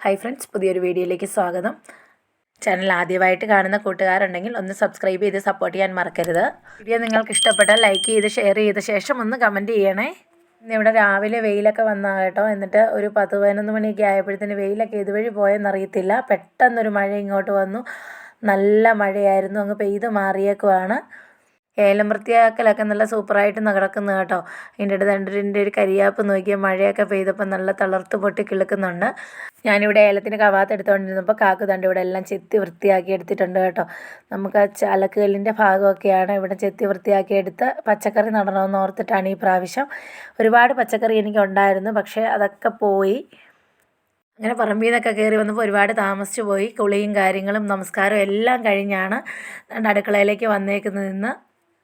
Hi friends, പുതിയൊരു വീഡിയോയിലേക്ക് സ്വാഗതം. ചാനൽ ആദ്യമായിട്ട് കാണുന്ന കൂട്ടുകാരുണ്ടെങ്കിൽ ഒന്ന് സബ്സ്ക്രൈബ് ചെയ്ത് സപ്പോർട്ട് ചെയ്യാൻ മറക്കരുത്. വീഡിയോ നിങ്ങൾക്ക് ഇഷ്ടപ്പെട്ടാൽ ലൈക്ക് ചെയ്ത് ഷെയർ ചെയ്ത ശേഷം ഒന്ന് കമൻറ്റ് ചെയ്യണേ. ഇന്നിവിടെ രാവിലെ വെയിലൊക്കെ വന്നാൽ കേട്ടോ. എന്നിട്ട് ഒരു 10-11 മണിയൊക്കെ ആയപ്പോഴത്തേന് വെയിലൊക്കെ ഇതുവഴി പോയെന്നറിയത്തില്ല. പെട്ടെന്നൊരു മഴ ഇങ്ങോട്ട് വന്നു. നല്ല മഴയായിരുന്നു, അങ്ങ് പെയ്ത് മാറിയേക്കുവാണ്. ഏലം വൃത്തിയാക്കലൊക്കെ നല്ല സൂപ്പറായിട്ട് നടക്കുന്നു കേട്ടോ. അതിൻ്റെ അടുത്ത് ഒരു കരിയാപ്പ് നോക്കിയാൽ മഴയൊക്കെ പെയ്തപ്പോൾ നല്ല തളർത്ത് പൊട്ടി കിളുക്കുന്നുണ്ട്. ഞാനിവിടെ ഏലത്തിന് കവാത്ത് എടുത്തുകൊണ്ടിരുന്നപ്പോൾ കാക്കു തണ്ട് ഇവിടെ എല്ലാം ചെത്തി വൃത്തിയാക്കി എടുത്തിട്ടുണ്ട് കേട്ടോ. നമുക്ക് ആ അലക്കുകല്ലിൻ്റെ ഭാഗമൊക്കെയാണ് ഇവിടെ ചെത്തി വൃത്തിയാക്കി എടുത്ത് പച്ചക്കറി നടണമെന്ന് ഓർത്തിട്ടാണ് ഈ പ്രാവശ്യം. ഒരുപാട് പച്ചക്കറി എനിക്കുണ്ടായിരുന്നു, പക്ഷേ അതൊക്കെ പോയി. അങ്ങനെ പറമ്പിൽ നിന്നൊക്കെ കയറി വന്നപ്പോൾ ഒരുപാട് താമസിച്ചു പോയി. കുളിയും കാര്യങ്ങളും നമസ്കാരവും എല്ലാം കഴിഞ്ഞാണ് അടുക്കളയിലേക്ക് വന്നേക്കുന്നതെന്ന്.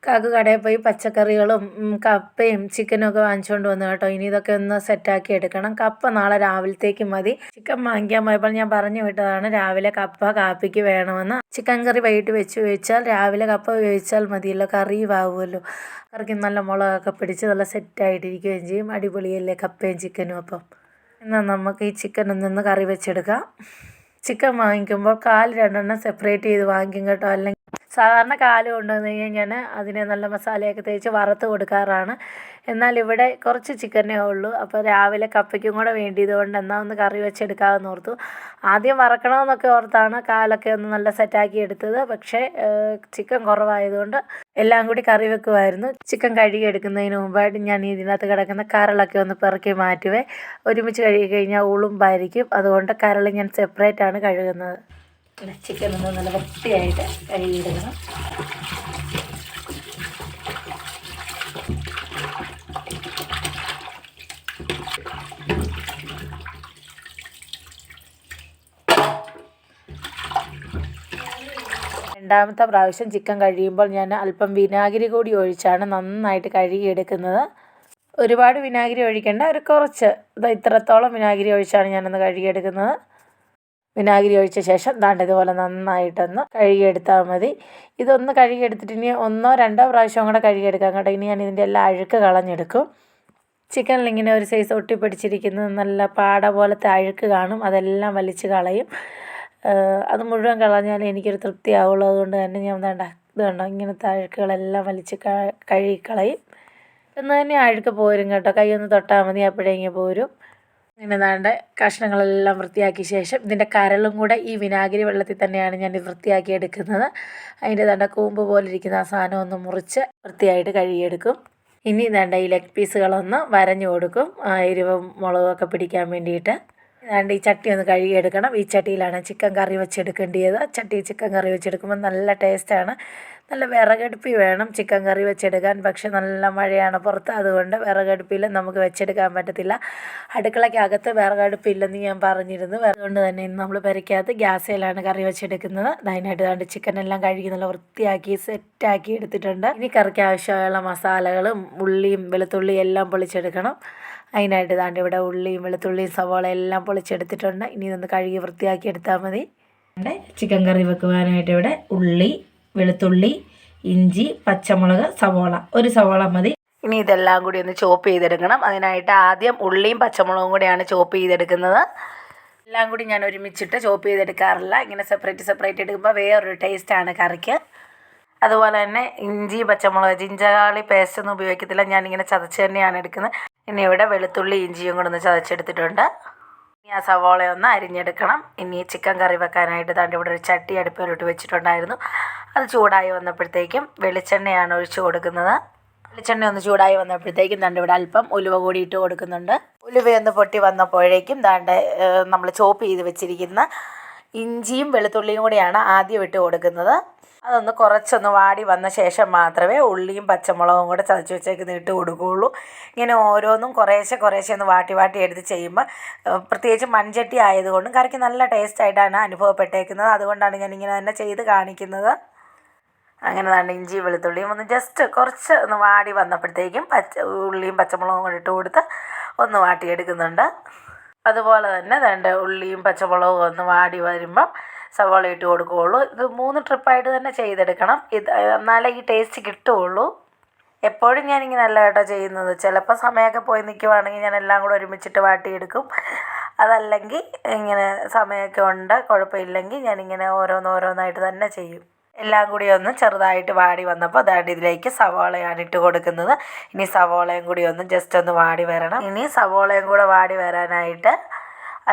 കാക്കു കടയിൽ പോയി പച്ചക്കറികളും കപ്പയും ചിക്കനും ഒക്കെ വാങ്ങിച്ചുകൊണ്ട് വന്നു കേട്ടോ. ഇനി ഇതൊക്കെ ഒന്ന് സെറ്റാക്കി എടുക്കണം. കപ്പ നാളെ രാവിലത്തേക്ക് മതി. ചിക്കൻ വാങ്ങിക്കാൻ പോയപ്പോൾ ഞാൻ പറഞ്ഞു വിട്ടതാണ് രാവിലെ കപ്പ കാപ്പിക്ക് വേണമെന്ന്. ചിക്കൻ കറി വൈകിട്ട് വെച്ച് ഉപയോഗിച്ചാൽ രാവിലെ കപ്പ ഉപയോഗിച്ചാൽ മതിയല്ലോ, കറിയുമാവുമല്ലോ. കറിക്ക് നല്ല മുളകൊക്കെ പിടിച്ച് നല്ല സെറ്റായിട്ടിരിക്കുകയും ചെയ്യും. അടിപൊളിയല്ലേ കപ്പയും ചിക്കനും. അപ്പം എന്നാൽ നമുക്ക് ഈ ചിക്കൻ ഒന്ന് കറി വെച്ചെടുക്കാം. ചിക്കൻ വാങ്ങിക്കുമ്പോൾ കാല് 2 സെപ്പറേറ്റ് ചെയ്ത് വാങ്ങിക്കും കേട്ടോ. അല്ലെങ്കിൽ സാധാരണ കാല് കൊണ്ടുവന്ന് കഴിഞ്ഞാൽ ഞാൻ അതിനെ നല്ല മസാലയൊക്കെ തേച്ച് വറുത്ത് കൊടുക്കാറാണ്. എന്നാൽ ഇവിടെ കുറച്ച് ചിക്കനേ ഉള്ളൂ. അപ്പോൾ രാവിലെ കപ്പയ്ക്കും കൂടെ വേണ്ടിയതുകൊണ്ട് എന്നാൽ ഒന്ന് കറി വെച്ചെടുക്കാമെന്ന് ഓർത്തു. ആദ്യം വറക്കണമെന്നൊക്കെ ഓർത്താണ് കാലൊക്കെ ഒന്ന് നല്ല സെറ്റാക്കി എടുത്തത്. പക്ഷേ ചിക്കൻ കുറവായതുകൊണ്ട് എല്ലാം കൂടി കറി വെക്കുമായിരുന്നു. ചിക്കൻ കഴുകി എടുക്കുന്നതിന് മുമ്പായിട്ട് ഞാൻ ഇതിനകത്ത് കിടക്കുന്ന കരളൊക്കെ ഒന്ന് പെറുക്കി മാറ്റുവേ. ഒരുമിച്ച് കഴുകി കഴിഞ്ഞാൽ ഉളുമ്പായിരിക്കും. അതുകൊണ്ട് കരൾ ഞാൻ സെപ്പറേറ്റാണ് കഴുകുന്നത്. ചിക്കൻ ഒന്ന് നല്ല വൃത്തിയായിട്ട് കഴുകിയിടണം. രണ്ടാമത്തെ പ്രാവശ്യം ചിക്കൻ കഴിയുമ്പോൾ ഞാൻ അല്പം വിനാഗിരി കൂടി ഒഴിച്ചാണ് നന്നായിട്ട് കഴുകിയെടുക്കുന്നത്. ഒരുപാട് വിനാഗിരി ഒഴിക്കേണ്ട, ഒരു കുറച്ച് ഇത്രത്തോളം വിനാഗിരി ഒഴിച്ചാണ് ഞാനൊന്ന് കഴുകിയെടുക്കുന്നത്. വിനാഗിരി ഒഴിച്ച ശേഷം ഇതുപോലെ നന്നായിട്ടൊന്ന് കഴുകിയെടുത്താൽ മതി. ഇതൊന്ന് കഴുകിയെടുത്തിട്ട് ഇനി 1-2 പ്രാവശ്യം കൂടെ കഴുകിയെടുക്കാം കേട്ടോ. ഇനി ഞാൻ ഇതിൻ്റെ എല്ലാ അഴുക്ക് കളഞ്ഞെടുക്കും. ചിക്കനിൽ ഇങ്ങനെ ഒരു സൈസ് ഒട്ടിപ്പിടിച്ചിരിക്കുന്നത് നല്ല പാട പോലത്തെ അഴുക്ക് കാണും. അതെല്ലാം വലിച്ച് കളയും. അത് മുഴുവൻ കളഞ്ഞാലേ എനിക്കൊരു തൃപ്തിയാവുള്ളൂ. അതുകൊണ്ട് തന്നെ ഞാൻ ഇത് കണ്ടോ, ഇങ്ങനത്തെ അഴുക്കുകളെല്ലാം വലിച്ച് കഴുകിക്കളയും. എന്ന് തന്നെ അഴുക്ക് പോരും കേട്ടോ. കൈ ഒന്ന് തൊട്ടാൽ മതി, അപ്പോഴേങ്ങ് പോരും. ഇങ്ങനെ കഷ്ണങ്ങളെല്ലാം വൃത്തിയാക്കിയ ശേഷം ഇതിൻ്റെ കരളും കൂടെ ഈ വിനാഗിരി വെള്ളത്തിൽ തന്നെയാണ് ഞാൻ വൃത്തിയാക്കി എടുക്കുന്നത്. അതിൻ്റെ കൂമ്പ് പോലെ ഇരിക്കുന്ന ആ സാധനം ഒന്ന് മുറിച്ച് വൃത്തിയായിട്ട് കഴുകിയെടുക്കും. ഇനി ഈ ലെഗ് പീസുകളൊന്ന് വരഞ്ഞു കൊടുക്കും, എരിവും മുളകൊക്കെ പിടിക്കാൻ വേണ്ടിയിട്ട്. ഈ ചട്ടി ഒന്ന് കഴുകിയെടുക്കണം. ഈ ചട്ടിയിലാണ് ചിക്കൻ കറി വെച്ചെടുക്കേണ്ടത്. ചിക്കൻ കറി വെച്ചെടുക്കുമ്പോൾ നല്ല ടേസ്റ്റാണ്. നല്ല വിറകടുപ്പിൽ വേണം ചിക്കൻ കറി വെച്ചെടുക്കാൻ. പക്ഷെ നല്ല മഴയാണ് പുറത്ത്, അതുകൊണ്ട് വിറകടുപ്പിൽ നമുക്ക് വെച്ചെടുക്കാൻ പറ്റത്തില്ല. അടുക്കളയ്ക്കകത്ത് വിറകടുപ്പില്ലെന്ന് ഞാൻ പറഞ്ഞിരുന്നു. അതുകൊണ്ട് തന്നെ ഇന്ന് നമ്മൾ പെരയ്ക്കകത്ത് ഗ്യാസിലാണ് കറി വെച്ചെടുക്കുന്നത്. അതിനായിട്ട് ചിക്കനെല്ലാം കഴുകി നല്ല വൃത്തിയാക്കി സെറ്റാക്കി എടുത്തിട്ടുണ്ട്. ഇനി കറിക്ക് ആവശ്യമുള്ള മസാലകളും ഉള്ളിയും വെളുത്തുള്ളിയും എല്ലാം പൊളിച്ചെടുക്കണം. അതിനായിട്ട് ഇവിടെ ഉള്ളിയും വെളുത്തുള്ളിയും സവാള എല്ലാം പൊളിച്ചെടുത്തിട്ടുണ്ട്. ഇനി ഇതൊന്ന് കഴുകി വൃത്തിയാക്കി എടുത്താൽ മതി. ചിക്കൻ കറി വെക്കുവാനായിട്ട് ഇവിടെ ഉള്ളി, വെളുത്തുള്ളി, ഇഞ്ചി, പച്ചമുളക്, സവാള, ഒരു സവാള മതി. ഇനി ഇതെല്ലാം കൂടി ഒന്ന് ചോപ്പ് ചെയ്തെടുക്കണം. അതിനായിട്ട് ആദ്യം ഉള്ളിയും പച്ചമുളകും കൂടിയാണ് ചോപ്പ് ചെയ്തെടുക്കുന്നത്. എല്ലാം കൂടി ഞാൻ ഒരുമിച്ചിട്ട് ചോപ്പ് ചെയ്തെടുക്കാറില്ല. ഇങ്ങനെ സെപ്പറേറ്റ് എടുക്കുമ്പോൾ വേറൊരു ടേസ്റ്റാണ് കറിക്ക്. അതുപോലെ തന്നെ ഇഞ്ചി, പച്ചമുളക്, ജിഞ്ചർ പേസ്റ്റ് ഒന്നും ഉപയോഗിക്കത്തില്ല. ഞാനിങ്ങനെ ചതച്ച് തന്നെയാണ് എടുക്കുന്നത്. ഇനി ഇവിടെ വെളുത്തുള്ളി ഇഞ്ചിയും കൂടെ ഒന്ന് ചതച്ചെടുത്തിട്ടുണ്ട്. ഇനി ആ സവാളയൊന്ന് അരിഞ്ഞെടുക്കണം. ഇനി ചിക്കൻ കറി വെക്കാനായിട്ട് ഇവിടെ ഒരു ചട്ടി അടുപ്പിലോട്ട് വെച്ചിട്ടുണ്ടായിരുന്നു. അത് ചൂടായി വന്നപ്പോഴത്തേക്കും വെളിച്ചെണ്ണയാണ് ഒഴിച്ചു കൊടുക്കുന്നത്. വെളിച്ചെണ്ണ ഒന്ന് ചൂടായി വന്നപ്പോഴത്തേക്കും ഇവിടെ അല്പം ഉലുവ കൂടി ഇട്ട് കൊടുക്കുന്നുണ്ട്. ഉലുവയൊന്ന് പൊട്ടി വന്നപ്പോഴേക്കും നമ്മൾ ചോപ്പ് ചെയ്ത് വെച്ചിരിക്കുന്ന ഇഞ്ചിയും വെളുത്തുള്ളിയും കൂടിയാണ് ആദ്യം ഇട്ട് കൊടുക്കുന്നത്. അതൊന്ന് കുറച്ചൊന്ന് വാടി വന്ന ശേഷം മാത്രമേ ഉള്ളിയും പച്ചമുളകും കൂടെ ചതച്ച് വെച്ചേക്കുന്ന ഇട്ട് കൊടുക്കുകയുള്ളൂ. ഇങ്ങനെ ഓരോന്നും കുറേശ്ശെ ഒന്ന് വാട്ടി എടുത്ത് ചെയ്യുമ്പോൾ, പ്രത്യേകിച്ച് മൺചട്ടി ആയതുകൊണ്ടും കറിക്ക് നല്ല ടേസ്റ്റായിട്ടാണ് അനുഭവപ്പെട്ടേക്കുന്നത്. അതുകൊണ്ടാണ് ഞാനിങ്ങനെ തന്നെ ചെയ്ത് കാണിക്കുന്നത്. അങ്ങനെ ഇഞ്ചി വെളുത്തുള്ളിയും ഒന്ന് ജസ്റ്റ് കുറച്ച് ഒന്ന് വാടി വന്നപ്പോഴത്തേക്കും ഉള്ളിയും പച്ചമുളകും കൂടെ ഇട്ട് കൊടുത്ത് ഒന്ന് വാട്ടിയെടുക്കുന്നുണ്ട്. അതുപോലെ തന്നെ ഉള്ളിയും പച്ചമുളകും ഒന്ന് വാടി വരുമ്പം സവാള ഇട്ട് കൊടുക്കുകയുള്ളൂ. ഇത് 3 ട്രിപ്പായിട്ട് തന്നെ ചെയ്തെടുക്കണം. എന്നാലേ ഈ ടേസ്റ്റ് കിട്ടുകയുള്ളൂ. എപ്പോഴും ഞാനിങ്ങനെ അല്ല കേട്ടോ ചെയ്യുന്നത്. ചിലപ്പോൾ സമയമൊക്കെ പോയി നിൽക്കുവാണെങ്കിൽ ഞാൻ എല്ലാം കൂടെ ഒരുമിച്ചിട്ട് വാട്ടിയെടുക്കും. അതല്ലെങ്കിൽ ഇങ്ങനെ സമയമൊക്കെ ഉണ്ട് കുഴപ്പമില്ലെങ്കിൽ ഞാനിങ്ങനെ ഓരോന്നോരോന്നായിട്ട് തന്നെ ചെയ്യും. എല്ലാം കൂടി ഒന്ന് ചെറുതായിട്ട് വാടി വന്നപ്പോൾ അതാണ്ട് ഇതിലേക്ക് സവാളയാണ് ഇട്ട് കൊടുക്കുന്നത്. ഇനി സവാളയും കൂടി ഒന്ന് ജസ്റ്റ് ഒന്ന് വാടി വരണം. ഇനി സവാളയും കൂടെ വാടി വരാനായിട്ട്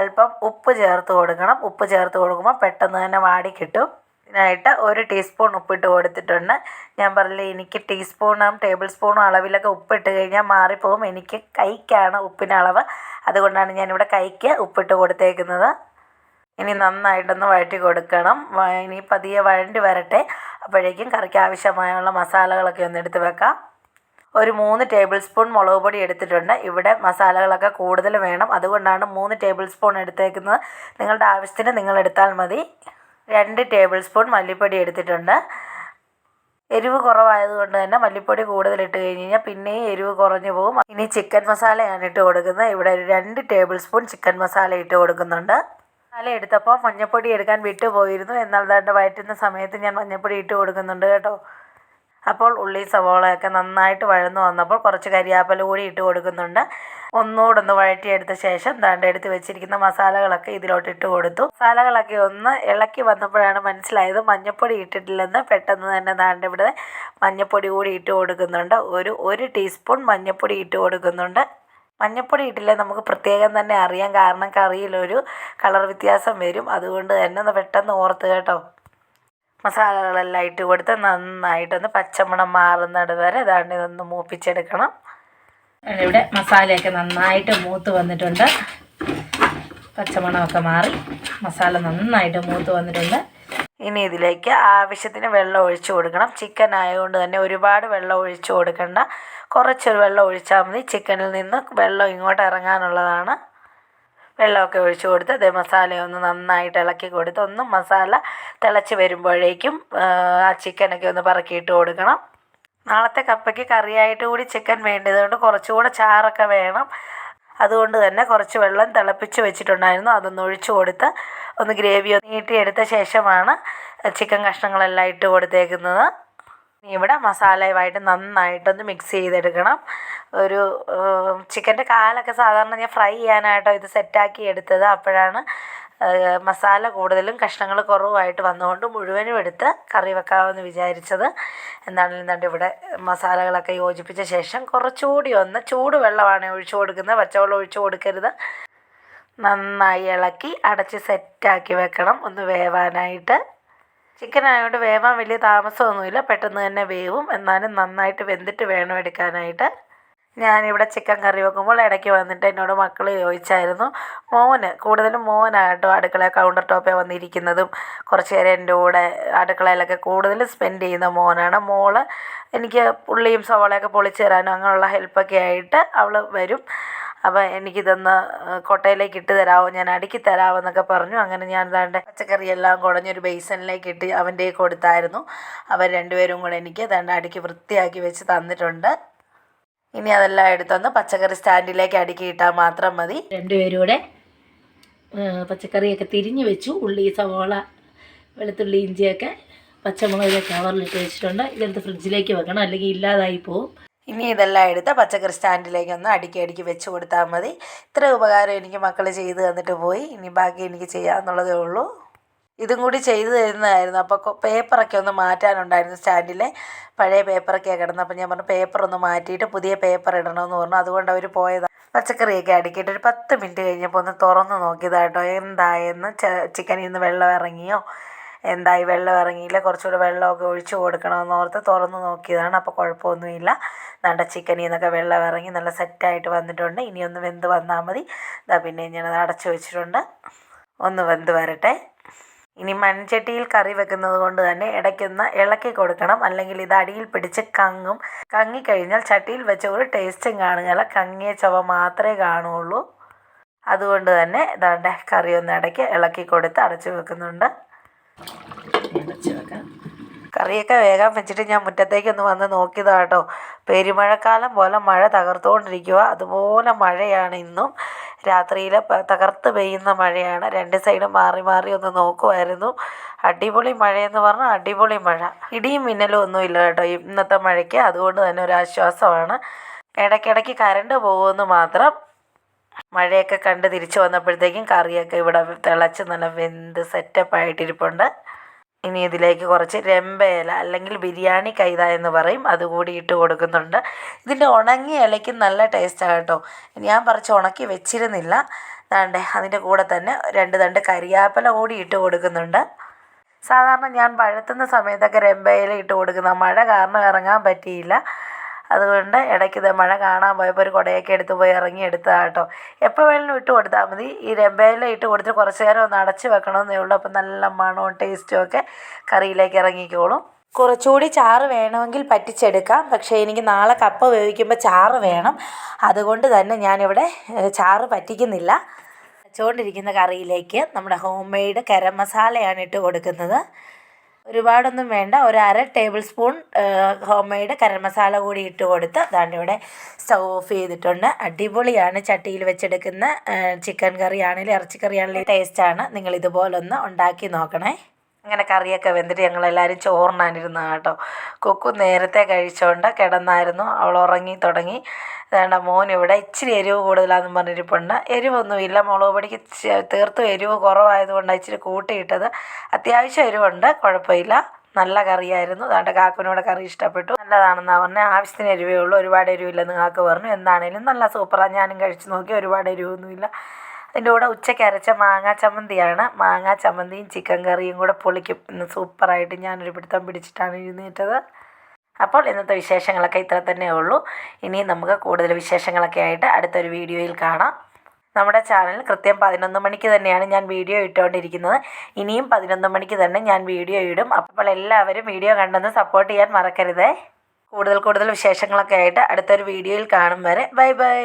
അല്പം ഉപ്പ് ചേർത്ത് കൊടുക്കണം. ഉപ്പ് ചേർത്ത് കൊടുക്കുമ്പോൾ പെട്ടെന്ന് തന്നെ വാടി കിട്ടും. ഇതിനായിട്ട് 1 ടീസ്പൂൺ ഉപ്പിട്ട് കൊടുത്തിട്ടുണ്ട്. ഞാൻ പറഞ്ഞില്ലേ, എനിക്ക് ടീസ്പൂണും ടേബിൾ സ്പൂണും അളവിലൊക്കെ ഉപ്പിട്ട് കഴിഞ്ഞാൽ മാറിപ്പോകും. എനിക്ക് കൈക്കാണ് ഉപ്പിൻ്റെ അളവ്, അതുകൊണ്ടാണ് ഞാനിവിടെ കൈക്ക് ഉപ്പിട്ട് കൊടുത്തേക്കുന്നത്. ഇനി നന്നായിട്ടൊന്ന് വഴറ്റി കൊടുക്കണം. ഇനി പതിയെ വഴണ്ടി വരട്ടെ. അപ്പോഴേക്കും കറിക്ക് ആവശ്യമായുള്ള മസാലകളൊക്കെ ഒന്ന് എടുത്ത് വെക്കാം. ഒരു 3 ടേബിൾ സ്പൂൺ മുളക് പൊടി എടുത്തിട്ടുണ്ട്. ഇവിടെ മസാലകളൊക്കെ കൂടുതൽ വേണം, അതുകൊണ്ടാണ് 3 ടേബിൾ സ്പൂൺ എടുത്തേക്കുന്നത്. നിങ്ങളുടെ ആവശ്യത്തിന് നിങ്ങൾ എടുത്താൽ മതി. 2 ടേബിൾ സ്പൂൺ മല്ലിപ്പൊടി എടുത്തിട്ടുണ്ട്. എരിവ് കുറവായതുകൊണ്ട് തന്നെ മല്ലിപ്പൊടി കൂടുതലിട്ട് കഴിഞ്ഞ് കഴിഞ്ഞാൽ പിന്നെയും എരിവ് കുറഞ്ഞു പോകും. ഇനി ചിക്കൻ മസാലയാണ് ഇട്ട് കൊടുക്കുന്നത്. ഇവിടെ 2 ടേബിൾ സ്പൂൺ ചിക്കൻ മസാല ഇട്ട് കൊടുക്കുന്നുണ്ട്. മസാല എടുത്തപ്പോൾ മഞ്ഞൾപ്പൊടി എടുക്കാൻ വിട്ടുപോയിരുന്നു. എന്നാൽ ദാണ്ട് വഴറ്റുന്ന സമയത്ത് ഞാൻ മഞ്ഞൾപ്പൊടി ഇട്ട് കൊടുക്കുന്നുണ്ട് കേട്ടോ. അപ്പോൾ ഉള്ളി സവോളയൊക്കെ നന്നായിട്ട് വഴന്നു വന്നപ്പോൾ കുറച്ച് കരിയാപ്പല കൂടി ഇട്ട് കൊടുക്കുന്നുണ്ട്. ഒന്നുകൂടെ ഒന്ന് വഴറ്റിയെടുത്ത ശേഷം ദാണ്ട് എടുത്ത് വെച്ചിരിക്കുന്ന മസാലകളൊക്കെ ഇതിലോട്ട് ഇട്ട് കൊടുത്തു. മസാലകളൊക്കെ ഒന്ന് ഇളക്കി വന്നപ്പോഴാണ് മനസ്സിലായത് മഞ്ഞൾപ്പൊടി ഇട്ടിട്ടില്ലെന്ന്. പെട്ടെന്ന് തന്നെ ദാണ്ട് ഇവിടെ മഞ്ഞൾപ്പൊടി കൂടി ഇട്ട് കൊടുക്കുന്നുണ്ട്. ഒരു ടീസ്പൂൺ മഞ്ഞൾപ്പൊടി ഇട്ട് കൊടുക്കുന്നുണ്ട്. മഞ്ഞൾപ്പൊടി ഇട്ടില്ലേ നമുക്ക് പ്രത്യേകം തന്നെ അറിയാം, കാരണം കറിയിലൊരു കളർ വ്യത്യാസം വരും. അതുകൊണ്ട് തന്നെ ഒന്ന് പെട്ടെന്ന് ഓർത്ത് കേട്ടോ. മസാലകളെല്ലാം ഇട്ട് കൊടുത്ത് നന്നായിട്ടൊന്ന് പച്ചമണം മാറുന്നത് വരെ ഇതാണ്ട് ഇതൊന്ന് മൂപ്പിച്ചെടുക്കണം. ഇവിടെ മസാലയൊക്കെ നന്നായിട്ട് മൂത്ത് വന്നിട്ടുണ്ട്. പച്ചമണമൊക്കെ മാറി മസാല നന്നായിട്ട് മൂത്ത് വന്നിട്ടുണ്ട്. ഇനി ഇതിലേക്ക് ആവശ്യത്തിന് വെള്ളം ഒഴിച്ച് കൊടുക്കണം. ചിക്കൻ ആയതുകൊണ്ട് തന്നെ ഒരുപാട് വെള്ളം ഒഴിച്ച് കൊടുക്കണ്ട. കുറച്ചൊരു വെള്ളം ഒഴിച്ചാൽ മതി. ചിക്കനിൽ നിന്ന് വെള്ളം ഇങ്ങോട്ട് ഇറങ്ങാനുള്ളതാണ്. വെള്ളമൊക്കെ ഒഴിച്ച് കൊടുത്ത് അതേ മസാലയൊന്ന് നന്നായിട്ട് ഇളക്കി കൊടുത്ത് ഒന്ന് മസാല തിളച്ച് വരുമ്പോഴേക്കും ആ ചിക്കനൊക്കെ ഒന്ന് പറക്കിയിട്ട് കൊടുക്കണം. നാളത്തെ കപ്പയ്ക്ക് കറിയായിട്ട് കൂടി ചിക്കൻ വേണ്ടതുകൊണ്ട് കുറച്ചുകൂടെ ചാറൊക്കെ വേണം. അതുകൊണ്ട് തന്നെ കുറച്ച് വെള്ളം തിളപ്പിച്ച് വെച്ചിട്ടുണ്ടായിരുന്നു. അതൊന്ന് ഒഴിച്ച് കൊടുത്ത് ഒന്ന് ഗ്രേവി നീട്ടിയെടുത്ത ശേഷമാണ് ചിക്കൻ കഷ്ണങ്ങളെല്ലാം ഇട്ട് കൊടുത്തേക്കുന്നത്. ഇവിടെ മസാലയുമായിട്ട് നന്നായിട്ടൊന്ന് മിക്സ് ചെയ്തെടുക്കണം. ഒരു ചിക്കൻ്റെ കാലൊക്കെ സാധാരണ ഞാൻ ഫ്രൈ ചെയ്യാനായിട്ടോ ഇത് സെറ്റാക്കി എടുത്തത്. അപ്പോഴാണ് മസാല കൂടുതലും കഷ്ണങ്ങൾ കുറവായിട്ട് വന്നുകൊണ്ട് മുഴുവനും എടുത്ത് കറി വെക്കാമെന്ന് വിചാരിച്ചത്. എന്താണെങ്കിലും കണ്ട് ഇവിടെ മസാലകളൊക്കെ യോജിപ്പിച്ച ശേഷം കുറച്ചുകൂടി ഒന്ന് ചൂട് വെള്ളമാണ് ഒഴിച്ചു കൊടുക്കുന്നത്. പച്ചവെള്ളം ഒഴിച്ചു കൊടുക്കരുത്. നന്നായി ഇളക്കി അടച്ച് സെറ്റാക്കി വെക്കണം ഒന്ന് വേവാനായിട്ട്. ചിക്കൻ ആയതുകൊണ്ട് വേവാൻ വലിയ താമസമൊന്നുമില്ല, പെട്ടെന്ന് തന്നെ വേവും. എന്നാലും നന്നായിട്ട് വെന്തിട്ട് വേണം എടുക്കാനായിട്ട്. ഞാനിവിടെ ചിക്കൻ കറി വെക്കുമ്പോൾ ഇടയ്ക്ക് വന്നിട്ട് എന്നോട് മക്കൾ ചോദിച്ചായിരുന്നു, കൂടുതലും മോനാട്ടോ അടുക്കള കൗണ്ടർ ടോപ്പിൽ വന്നിരിക്കുന്നതും കുറച്ച് നേരം എൻ്റെ കൂടെ അടുക്കളയിലൊക്കെ കൂടുതലും സ്പെൻഡ് ചെയ്യുന്ന മോനാണ്. മോള് എനിക്ക് ഉള്ളിയും സവാളയൊക്കെ പൊളിച്ച് തരാനും അങ്ങനെയുള്ള ഹെൽപ്പൊക്കെ ആയിട്ട് അവൾ വരും. അപ്പോൾ എനിക്കിതൊന്ന് കൊട്ടയിലേക്ക് ഇട്ട് തരാമോ, ഞാൻ അടുക്കി തരാമോ എന്നൊക്കെ പറഞ്ഞു. അങ്ങനെ ഞാൻ ദാണ്ട് പച്ചക്കറിയെല്ലാം കുടഞ്ഞൊരു ബേസനിലേക്ക് ഇട്ട് അവൻ്റെ കൊടുത്തായിരുന്നു. അവർ രണ്ടുപേരും കൂടെ എനിക്ക് ദാണ്ട് അടുക്കി വൃത്തിയാക്കി വെച്ച് തന്നിട്ടുണ്ട്. ഇനി അതെല്ലാം എടുത്തൊന്ന് പച്ചക്കറി സ്റ്റാൻഡിലേക്ക് അടുക്കി ഇട്ടാൽ മാത്രം മതി. രണ്ടുപേരും കൂടെ പച്ചക്കറിയൊക്കെ തിരിഞ്ഞ് വെച്ചു. ഉള്ളി സവോള വെളുത്തുള്ളി ഇഞ്ചിയൊക്കെ പച്ചമുളകൊക്കെ കവറിലിട്ട് വെച്ചിട്ടുണ്ട്. ഇതെടുത്ത് ഫ്രിഡ്ജിലേക്ക് വെക്കണം, അല്ലെങ്കിൽ ഇല്ലാതായി പോവും. ഇനി ഇതെല്ലാം എടുത്ത് പച്ചക്കറി സ്റ്റാൻഡിലേക്ക് ഒന്ന് അടുക്കി വെച്ച് കൊടുത്താൽ മതി. ഇത്ര ഉപകാരം എനിക്ക് മക്കൾ ചെയ്ത് തന്നിട്ട് പോയി. ഇനി ബാക്കി എനിക്ക് ചെയ്യാമെന്നുള്ളതേ ഉള്ളൂ. ഇതും കൂടി ചെയ്തു തരുന്നതായിരുന്നു. അപ്പോൾ പേപ്പറൊക്കെ ഒന്ന് മാറ്റാനുണ്ടായിരുന്നു. സ്റ്റാൻഡിലെ പഴയ പേപ്പറൊക്കെ കിടന്നു. അപ്പോൾ ഞാൻ പറഞ്ഞു പേപ്പറൊന്ന് മാറ്റിയിട്ട് പുതിയ പേപ്പർ ഇടണമെന്ന് പറഞ്ഞു. അതുകൊണ്ട് അവർ പോയതാണ്. പച്ചക്കറിയൊക്കെ അടുക്കിയിട്ട് ഒരു 10 മിനിറ്റ് കഴിഞ്ഞപ്പോൾ ഒന്ന് തുറന്ന് നോക്കിയതാട്ടോ. എന്തായെന്ന് ചിക്കനിൽ നിന്ന് വെള്ളം ഇറങ്ങിയോ, എന്തായി വെള്ളം ഇറങ്ങിയില്ല, കുറച്ചുകൂടെ വെള്ളമൊക്കെ ഒഴിച്ച് കൊടുക്കണമെന്ന് ഓർത്ത് തുറന്ന് നോക്കിയതാണ്. അപ്പോൾ കുഴപ്പമൊന്നുമില്ല. നമ്മുടെ ചിക്കനിൽ നിന്നൊക്കെ വെള്ളം ഇറങ്ങി നല്ല സെറ്റായിട്ട് വന്നിട്ടുണ്ട്. ഇനി ഒന്ന് വെന്ത് വന്നാൽ മതി. പിന്നെ ഞാനത് അടച്ചു വെച്ചിട്ടുണ്ട്, ഒന്ന് വെന്ത് വരട്ടെ. ഇനി മൺചട്ടിയിൽ കറി വെക്കുന്നത് കൊണ്ട് തന്നെ ഇടയ്ക്കൊന്ന് ഇളക്കി കൊടുക്കണം, അല്ലെങ്കിൽ ഇത് അടിയിൽ പിടിച്ച് കങ്ങും. കങ്ങിക്കഴിഞ്ഞാൽ ചട്ടിയിൽ വെച്ച ഒരു ടേസ്റ്റും കാണുകയില്ല, കങ്ങിയ ചുവ മാത്രമേ കാണുകയുള്ളൂ. അതുകൊണ്ട് തന്നെ ഇതാണ്ട് കറി ഒന്ന് ഇടയ്ക്ക് ഇളക്കി കൊടുത്ത് അടച്ചു വെക്കുന്നുണ്ട്. അടച്ചു വെക്കാം. കറിയൊക്കെ വേഗം വെച്ചിട്ട് ഞാൻ മുറ്റത്തേക്കൊന്ന് വന്ന് നോക്കിയതാട്ടോ. പെരുമഴക്കാലം പോലെ മഴ തകർത്തുകൊണ്ടിരിക്കുക. അതുപോലെ മഴയാണ് ഇന്നും. രാത്രിയിൽ തകർത്ത് പെയ്യുന്ന മഴയാണ്. 2 സൈഡും മാറി മാറി ഒന്ന് നോക്കുമായിരുന്നു. അടിപൊളി മഴയെന്ന് പറഞ്ഞാൽ അടിപൊളി മഴ. ഇടിയും മിന്നലും ഒന്നുമില്ല കേട്ടോ ഇന്നത്തെ മഴയ്ക്ക്. അതുകൊണ്ട് തന്നെ ഒരു ആശ്വാസമാണ്. ഇടയ്ക്കിടയ്ക്ക് കറണ്ട് പോകുമെന്ന് മാത്രം. മഴയൊക്കെ കണ്ട് തിരിച്ചു വന്നപ്പോഴത്തേക്കും കറിയൊക്കെ ഇവിടെ തിളച്ച് നല്ല വെന്ത് സെറ്റപ്പായിട്ടിരിപ്പുണ്ട്. ഇനി ഇതിലേക്ക് കുറച്ച് രമ്പയില അല്ലെങ്കിൽ ബിരിയാണി കൈത എന്ന് പറയും, അതുകൂടി ഇട്ട് കൊടുക്കുന്നുണ്ട്. ഇതിൻ്റെ ഉണങ്ങിയ ഇലയ്ക്ക് നല്ല ടേസ്റ്റാണ് കേട്ടോ. ഞാൻ പറിച്ച് ഉണക്കി വെച്ചിരുന്നില്ല. ദാണ്ടേ അതിൻ്റെ കൂടെ തന്നെ 2 തണ്ട് കരിയാപ്പില കൂടി ഇട്ട് കൊടുക്കുന്നുണ്ട്. സാധാരണ ഞാൻ വഴറ്റുന്ന സമയത്തൊക്കെ രമ്പയില ഇട്ട് കൊടുക്കുന്ന, മഴ കാരണം ഇറങ്ങാൻ പറ്റിയില്ല. അതുകൊണ്ട് ഇടയ്ക്ക് മഴ കാണാൻ പോയപ്പോൾ ഒരു കുടയൊക്കെ എടുത്ത് പോയി ഇറങ്ങി എടുത്തതാണ് കേട്ടോ. എപ്പോൾ വേണമെങ്കിലും ഇട്ട് കൊടുത്താൽ മതി. ഈ രമ്പയില ഇട്ട് കൊടുത്ത് കുറച്ച് നേരം ഒന്ന് അടച്ച് വെക്കണമെന്നേ ഉള്ളൂ. അപ്പം നല്ല മണവും ടേസ്റ്റും ഒക്കെ കറിയിലേക്ക് ഇറങ്ങിക്കോളും. കുറച്ചുകൂടി ചാറ് വേണമെങ്കിൽ പറ്റിച്ചെടുക്കാം. പക്ഷേ എനിക്ക് നാളെ കപ്പ വേവിക്കുമ്പോൾ ചാറ് വേണം. അതുകൊണ്ട് തന്നെ ഞാനിവിടെ ചാറ് പറ്റിക്കുന്നില്ല. വെച്ചുകൊണ്ടിരിക്കുന്ന കറിയിലേക്ക് നമ്മുടെ ഹോം മെയ്ഡ് ഗരം മസാലയാണ് ഇട്ട് കൊടുക്കുന്നത്. ഒരുപാടൊന്നും വേണ്ട, ഒരു 1/2 table spoon home made garam masala കൂടി ഇട്ട് കൊടുത്ത് അതാണ് ഇവിടെ സ്റ്റൗ ഓഫ് ചെയ്തിട്ടുണ്ട്. അടിപൊളിയാണ് ചട്ടിയിൽ വെച്ചെടുക്കുന്ന ചിക്കൻ കറി ആണെങ്കിലും ഇറച്ചിക്കറി ആണെങ്കിലും ടേസ്റ്റാണ്. നിങ്ങൾ ഇതുപോലൊന്ന് ഉണ്ടാക്കി നോക്കണേ. അങ്ങനെ കറിയൊക്കെ വെന്തിട്ട് ഞങ്ങളെല്ലാവരും ചോറിനാനിരുന്ന കേട്ടോ. കുക്കു നേരത്തെ കഴിച്ചുകൊണ്ട് കിടന്നായിരുന്നു. അവൾ ഉറങ്ങി തുടങ്ങി. വേണ്ട മോൻ ഇവിടെ ഇച്ചിരി എരിവ് കൂടുതലാണെന്ന് പറഞ്ഞിരിപ്പുണ്ട്. എരിവൊന്നുമില്ല, മുളക് പൊടിക്ക് തീർത്തും എരിവ് കുറവായതുകൊണ്ടാണ് ഇച്ചിരി കൂട്ടിയിട്ടത്. അത്യാവശ്യം എരിവുണ്ട്, കുഴപ്പമില്ല. നല്ല കറിയായിരുന്നു. അതുകൊണ്ട് കാക്കുവിനോട് കറി ഇഷ്ടപ്പെട്ടു. നല്ലതാണെന്നാണ് പറഞ്ഞത്. ആവശ്യത്തിന് എരിവേ ഉള്ളൂ, ഒരുപാട് എരിവില്ലെന്ന് കാക്കു പറഞ്ഞു. എന്താണേലും നല്ല സൂപ്പറാണ്. ഞാനും കഴിച്ച് നോക്കി, ഒരുപാട് എരിവൊന്നുമില്ല. അതിൻ്റെ കൂടെ ഉച്ചയ്ക്ക് അരച്ച മാങ്ങാ ചമ്മന്തിയാണ്. മാങ്ങാ ചമ്മന്തിയും ചിക്കൻ കറിയും കൂടെ പൊളിക്കും. ഇന്ന് സൂപ്പറായിട്ട് ഞാനൊരു പിടുത്തം പിടിച്ചിട്ടാണ് എഴുന്നേറ്റത്. അപ്പോൾ ഇന്നത്തെ വിശേഷങ്ങളൊക്കെ ഇത്ര തന്നെ ഉള്ളൂ. ഇനി നമുക്ക് കൂടുതൽ വിശേഷങ്ങളൊക്കെ ആയിട്ട് അടുത്തൊരു വീഡിയോയിൽ കാണാം. നമ്മുടെ ചാനൽ കൃത്യം 11 മണിക്ക് തന്നെയാണ് ഞാൻ വീഡിയോ ഇട്ടുകൊണ്ടിരിക്കുന്നത്. ഇനിയും 11 മണിക്ക് തന്നെ ഞാൻ വീഡിയോ ഇടും. അപ്പോൾ എല്ലാവരും വീഡിയോ കണ്ടെന്ന് സപ്പോർട്ട് ചെയ്യാൻ മറക്കരുതേ. കൂടുതൽ വിശേഷങ്ങളൊക്കെ ആയിട്ട് അടുത്തൊരു വീഡിയോയിൽ കാണും വരെ ബൈ ബൈ.